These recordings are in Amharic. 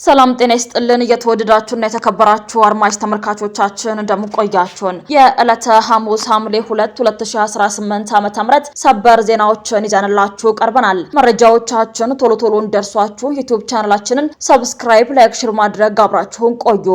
ሰላም ጤና ይስጥልን የተወደዳችሁና የተከበራችሁ አድማጭ ተመልካቾቻችን እንደምቆያችሁን የዕለተ ሐሙስ ሐምሌ 2 2018 ዓ.ም ሰበር ዜናዎችን ይዘንላችሁ ቀርበናል። መረጃዎቻችን ቶሎ እንደርሷችሁ ዩቲዩብ ቻናላችንን ሰብስክራይብ፣ ላይክ፣ ሼር ማድረግ አብራችሁን ቆዩ።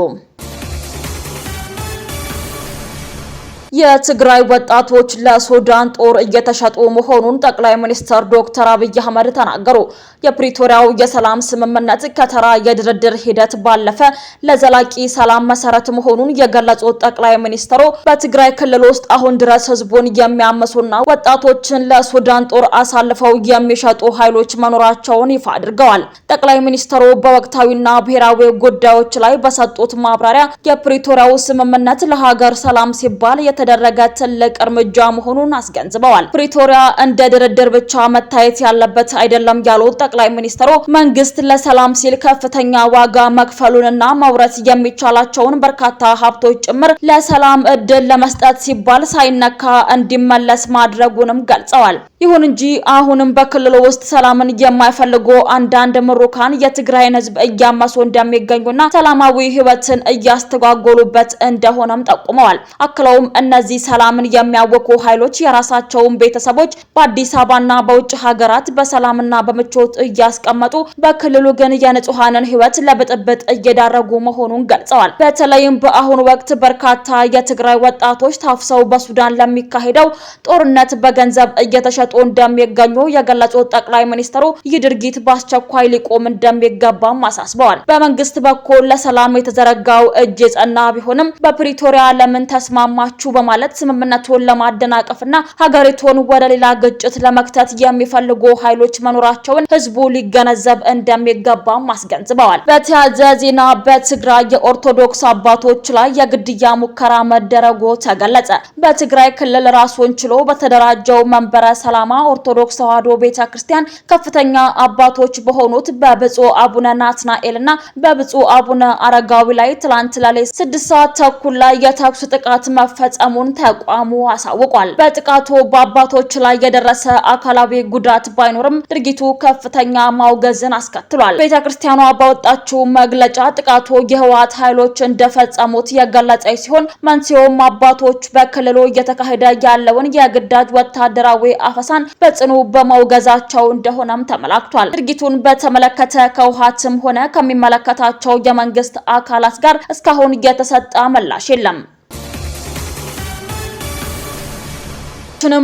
የትግራይ ወጣቶች ለሱዳን ጦር እየተሸጡ መሆኑን ጠቅላይ ሚኒስትር ዶክተር አብይ አህመድ ተናገሩ። የፕሪቶሪያው የሰላም ስምምነት ከተራ የድርድር ሂደት ባለፈ ለዘላቂ ሰላም መሰረት መሆኑን የገለጹት ጠቅላይ ሚኒስትሩ በትግራይ ክልል ውስጥ አሁን ድረስ ህዝቡን የሚያመሱና ወጣቶችን ለሱዳን ጦር አሳልፈው የሚሸጡ ኃይሎች መኖራቸውን ይፋ አድርገዋል። ጠቅላይ ሚኒስትሩ በወቅታዊና ብሔራዊ ጉዳዮች ላይ በሰጡት ማብራሪያ የፕሪቶሪያው ስምምነት ለሀገር ሰላም ሲባል የተደረገ ትልቅ እርምጃ መሆኑን አስገንዝበዋል። ፕሪቶሪያ እንደ ድርድር ብቻ መታየት ያለበት አይደለም ያሉት ጠቅላይ ሚኒስትሩ መንግስት ለሰላም ሲል ከፍተኛ ዋጋ መክፈሉንና መውረስ የሚቻላቸውን በርካታ ሀብቶች ጭምር ለሰላም እድል ለመስጠት ሲባል ሳይነካ እንዲመለስ ማድረጉንም ገልጸዋል። ይሁን እንጂ አሁንም በክልሉ ውስጥ ሰላምን የማይፈልጉ አንዳንድ ምሩካን የትግራይን ህዝብ እያመሱ እንደሚገኙና ሰላማዊ ህይወትን እያስተጓጎሉበት እንደሆነም ጠቁመዋል። አክለውም እነዚህ ሰላምን የሚያወኩ ኃይሎች የራሳቸውን ቤተሰቦች በአዲስ አበባና በውጭ ሀገራት በሰላምና በምቾት እያስቀመጡ በክልሉ ግን የንጹሃንን ህይወት ለብጥብጥ እየዳረጉ መሆኑን ገልጸዋል። በተለይም በአሁኑ ወቅት በርካታ የትግራይ ወጣቶች ታፍሰው በሱዳን ለሚካሄደው ጦርነት በገንዘብ እየተሸጡ እንደሚገኙ የገለጹት ጠቅላይ ሚኒስትሩ ይህ ድርጊት በአስቸኳይ ሊቆም እንደሚገባም አሳስበዋል። በመንግስት በኩል ለሰላም የተዘረጋው እጅ የጸና ቢሆንም በፕሪቶሪያ ለምን ተስማማችሁ በማለት ስምምነቱን ለማደናቀፍና ሀገሪቱን ወደ ሌላ ግጭት ለመክተት የሚፈልጉ ኃይሎች መኖራቸውን ህዝቡ ሊገነዘብ እንደሚገባም አስገንዝበዋል። በተያያዘ ዜና በትግራይ የኦርቶዶክስ አባቶች ላይ የግድያ ሙከራ መደረጉ ተገለጸ። በትግራይ ክልል ራሱን ችሎ በተደራጀው መንበረ ሰላማ ኦርቶዶክስ ተዋሕዶ ቤተክርስቲያን ከፍተኛ አባቶች በሆኑት በብፁዕ አቡነ ናትናኤልና በብፁዕ አቡነ አረጋዊ ላይ ትላንት ሌሊት 6 ሰዓት ተኩል ላይ የተኩስ ጥቃት መፈጸሙን ተቋሙ አሳውቋል። በጥቃቱ በአባቶች ላይ የደረሰ አካላዊ ጉዳት ባይኖርም ድርጊቱ ከፍተኛ ማውገዝን አስከትሏል። ቤተክርስቲያኗ ባወጣችው መግለጫ ጥቃቱ የህወሓት ኃይሎች እንደፈጸሙት የገለጸ ሲሆን መንስኤውም አባቶች በክልሉ እየተካሄደ ያለውን የግዳጅ ወታደራዊ አፈሳን በጽኑ በማውገዛቸው እንደሆነም ተመላክቷል። ድርጊቱን በተመለከተ ከህወሓትም ሆነ ከሚመለከታቸው የመንግስት አካላት ጋር እስካሁን የተሰጠ ምላሽ የለም።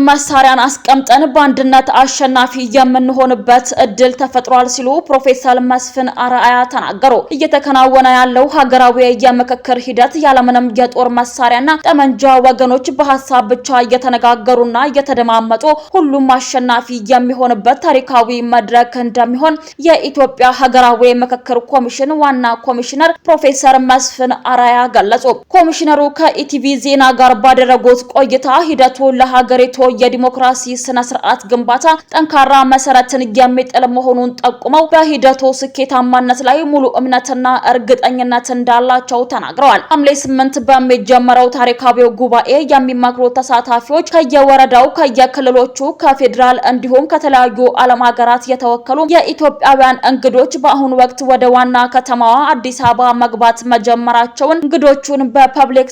መሳሪያን አስቀምጠን በአንድነት አሸናፊ የምንሆንበት እድል ተፈጥሯል ሲሉ ፕሮፌሰር መስፍን አርአያ ተናገሩ። እየተከናወነ ያለው ሀገራዊ የምክክር ሂደት ያለምንም የጦር መሳሪያና ጠመንጃ ወገኖች በሐሳብ ብቻ እየተነጋገሩና እየተደማመጡ ሁሉም አሸናፊ የሚሆንበት ታሪካዊ መድረክ እንደሚሆን የኢትዮጵያ ሀገራዊ ምክክር ኮሚሽን ዋና ኮሚሽነር ፕሮፌሰር መስፍን አርአያ ገለጹ። ኮሚሽነሩ ከኢቲቪ ዜና ጋር ባደረጉት ቆይታ ሂደቱ ለሀገር የዲሞክራሲ ስነ ስርዓት ግንባታ ጠንካራ መሰረትን የሚጥል መሆኑን ጠቁመው በሂደቱ ስኬታማነት ላይ ሙሉ እምነትና እርግጠኝነት እንዳላቸው ተናግረዋል። ሐምሌ 8 በሚጀመረው ታሪካዊው ጉባኤ የሚመክሩ ተሳታፊዎች ከየወረዳው፣ ከየክልሎቹ፣ ከፌዴራል እንዲሁም ከተለያዩ ዓለም ሀገራት የተወከሉ የኢትዮጵያውያን እንግዶች በአሁኑ ወቅት ወደ ዋና ከተማዋ አዲስ አበባ መግባት መጀመራቸውን እንግዶቹን በፐብሊክ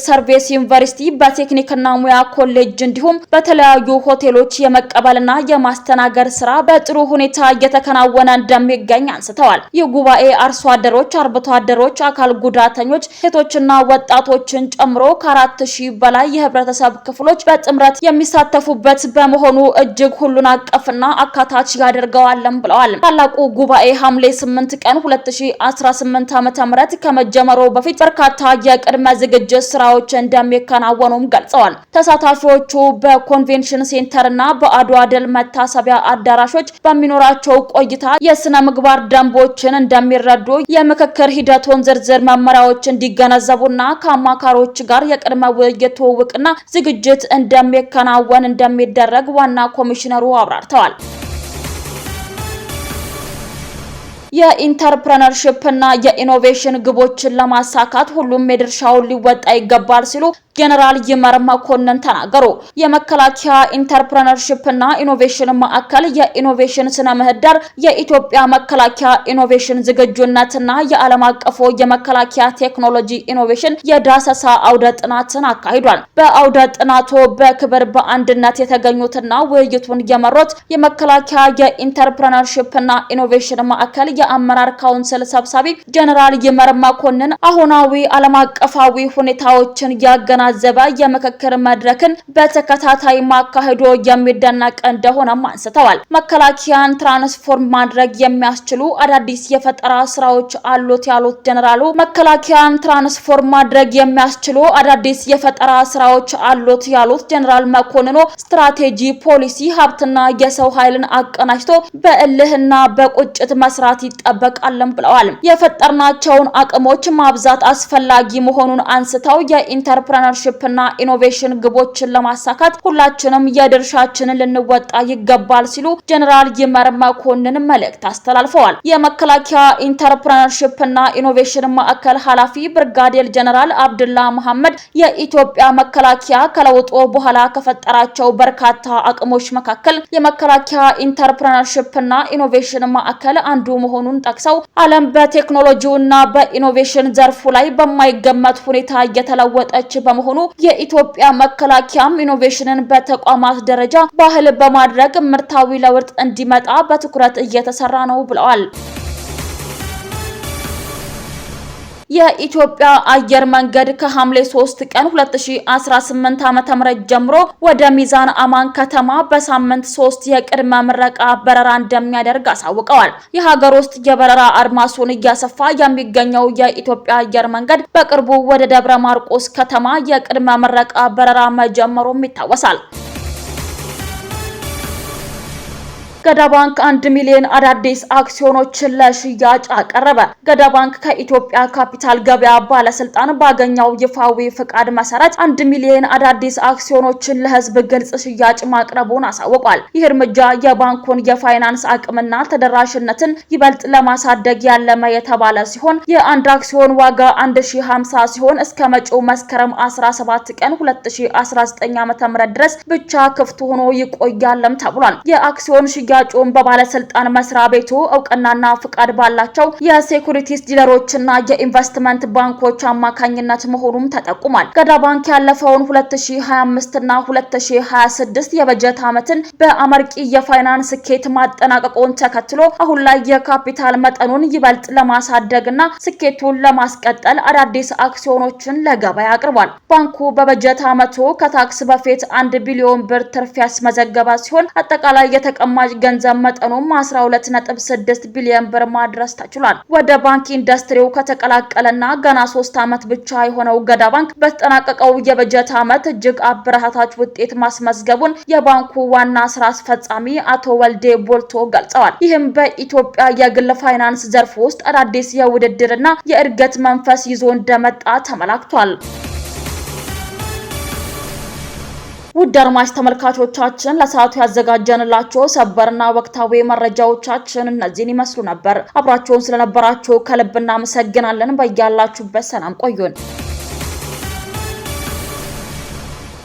ሰርቪስ ዩኒቨርሲቲ በቴክኒክና ሙያ ኮሌጅ እንዲሁም በተለያዩ ሆቴሎች የመቀበልና የማስተናገድ ስራ በጥሩ ሁኔታ እየተከናወነ እንደሚገኝ አንስተዋል። ይህ ጉባኤ አርሶ አደሮች፣ አርብቶ አደሮች፣ አካል ጉዳተኞች፣ ሴቶችና ወጣቶችን ጨምሮ ከ4000 በላይ የህብረተሰብ ክፍሎች በጥምረት የሚሳተፉበት በመሆኑ እጅግ ሁሉን አቀፍና አካታች ያደርገዋልም ብለዋል። ታላቁ ጉባኤ ሐምሌ 8 ቀን 2018 ዓ.ም ከመጀመሩ በፊት በርካታ የቅድመ ዝግጅት ስራዎች እንደሚከናወኑም ገልጸዋል። ተሳታፊዎቹ በኮንቬንሽን ሴንተርና በአድዋ ድል መታሰቢያ አዳራሾች በሚኖራቸው ቆይታ የስነ ምግባር ደንቦችን እንደሚረዱ፣ የምክክር ሂደቱን ዝርዝር መመሪያዎች እንዲገነዘቡና ከአማካሪዎች ጋር የቅድመ ውይይት ትውውቅና ዝግጅት እንደሚከናወን እንደሚደረግ ዋና ኮሚሽነሩ አብራርተዋል። የኢንተርፕረነርሺፕ እና የኢኖቬሽን ግቦችን ለማሳካት ሁሉም የድርሻውን ሊወጣ ይገባል ሲሉ ጀነራል ይመር መኮንን ተናገሩ። የመከላከያ ኢንተርፕረነርሺፕ እና ኢኖቬሽን ማዕከል የኢኖቬሽን ስነ ምህዳር የኢትዮጵያ መከላከያ ኢኖቬሽን ዝግጁነትና የዓለም አቀፉ የመከላከያ ቴክኖሎጂ ኢኖቬሽን የዳሰሳ አውደ ጥናትን አካሂዷል። በአውደ ጥናቱ በክብር በአንድነት የተገኙትና ውይይቱን የመሩት የመከላከያ የኢንተርፕረነርሺፕ እና ኢኖቬሽን ማዕከል የአመራር ካውንስል ሰብሳቢ ጀነራል ይመር መኮንን አሁናዊ ዓለም አቀፋዊ ሁኔታዎችን ያገናዘበ የምክክር መድረክን በተከታታይ ማካሄዱ የሚደነቅ እንደሆነም አንስተዋል። መከላከያን ትራንስፎርም ማድረግ የሚያስችሉ አዳዲስ የፈጠራ ስራዎች አሉት ያሉት ጀነራሉ መከላከያን ትራንስፎርም ማድረግ የሚያስችሉ አዳዲስ የፈጠራ ስራዎች አሉት ያሉት ጀነራል መኮንኑ ስትራቴጂ፣ ፖሊሲ፣ ሀብትና የሰው ኃይልን አቀናጅቶ በእልህና በቁጭት መስራት ይጠበቃልም ብለዋል። የፈጠርናቸውን አቅሞች ማብዛት አስፈላጊ መሆኑን አንስተው የኢንተርፕረነርሺፕ እና ኢኖቬሽን ግቦችን ለማሳካት ሁላችንም የድርሻችንን ልንወጣ ይገባል ሲሉ ጀነራል ይመር መኮንን መልእክት አስተላልፈዋል። የመከላከያ ኢንተርፕረነርሺፕ እና ኢኖቬሽን ማዕከል ኃላፊ ብርጋዴር ጀነራል አብዱላ መሐመድ የኢትዮጵያ መከላከያ ከለውጡ በኋላ ከፈጠራቸው በርካታ አቅሞች መካከል የመከላከያ ኢንተርፕረነርሺፕ እና ኢኖቬሽን ማዕከል አንዱ መሆኑን ጠቅሰው ዓለም በቴክኖሎጂውና በኢኖቬሽን ዘርፉ ላይ በማይገመት ሁኔታ እየተለወጠች በመሆኑ የኢትዮጵያ መከላከያም ኢኖቬሽንን በተቋማት ደረጃ ባህል በማድረግ ምርታዊ ለውጥ እንዲመጣ በትኩረት እየተሰራ ነው ብለዋል። የኢትዮጵያ አየር መንገድ ከሐምሌ 3 ቀን 2018 ዓ.ም ጀምሮ ወደ ሚዛን አማን ከተማ በሳምንት 3 የቅድመ ምረቃ በረራ እንደሚያደርግ አሳውቀዋል። የሀገር ውስጥ የበረራ አድማሱን እያሰፋ የሚገኘው የኢትዮጵያ አየር መንገድ በቅርቡ ወደ ደብረ ማርቆስ ከተማ የቅድመ ምረቃ በረራ መጀመሩም ይታወሳል። ገዳ ባንክ 1 ሚሊዮን አዳዲስ አክሲዮኖችን ለሽያጭ አቀረበ። ገዳ ባንክ ከኢትዮጵያ ካፒታል ገበያ ባለስልጣን ባገኘው ይፋዊ ፍቃድ መሰረት 1 ሚሊዮን አዳዲስ አክሲዮኖችን ለህዝብ ግልጽ ሽያጭ ማቅረቡን አሳውቋል። ይህ እርምጃ የባንኩን የፋይናንስ አቅምና ተደራሽነትን ይበልጥ ለማሳደግ ያለመ የተባለ ሲሆን የአንድ አክሲዮን ዋጋ 1050 ሲሆን እስከ መጪው መስከረም 17 ቀን 2019 ዓ.ም ድረስ ብቻ ክፍት ሆኖ ይቆያልም ተብሏል። የአክሲዮን ሽያጩን በባለስልጣን መስሪያ ቤቱ እውቅናና ፍቃድ ባላቸው የሴኩሪቲስ ዲለሮችና የኢንቨስትመንት ባንኮች አማካኝነት መሆኑም ተጠቁሟል። ገዳ ባንክ ያለፈውን 2025 እና 2026 የበጀት ዓመትን በአመርቂ የፋይናንስ ስኬት ማጠናቀቁን ተከትሎ አሁን ላይ የካፒታል መጠኑን ይበልጥ ለማሳደግና ስኬቱን ለማስቀጠል አዳዲስ አክሲዮኖችን ለገበያ አቅርቧል። ባንኩ በበጀት ዓመቱ ከታክስ በፊት 1 ቢሊዮን ብር ትርፍ ያስመዘገበ ሲሆን አጠቃላይ የተቀማጭ ገንዘብ መጠኑም 12.6 ቢሊዮን ብር ማድረስ ተችሏል። ወደ ባንክ ኢንዱስትሪው ከተቀላቀለና ገና 3 ዓመት ብቻ የሆነው ገዳ ባንክ በተጠናቀቀው የበጀት ዓመት እጅግ አበረታች ውጤት ማስመዝገቡን የባንኩ ዋና ስራ አስፈጻሚ አቶ ወልዴ ቦልቶ ገልጸዋል። ይህም በኢትዮጵያ የግል ፋይናንስ ዘርፍ ውስጥ አዳዲስ የውድድርና የእድገት መንፈስ ይዞ እንደመጣ ተመላክቷል። ውድ አድማጭ ተመልካቾቻችን ለሰዓቱ ያዘጋጀንላችሁ ሰበርና ወቅታዊ መረጃዎቻችን እነዚህን ይመስሉ ነበር። አብራችሁን ስለነበራችሁ ከልብ እናመሰግናለን። በያላችሁበት ሰላም ቆዩን።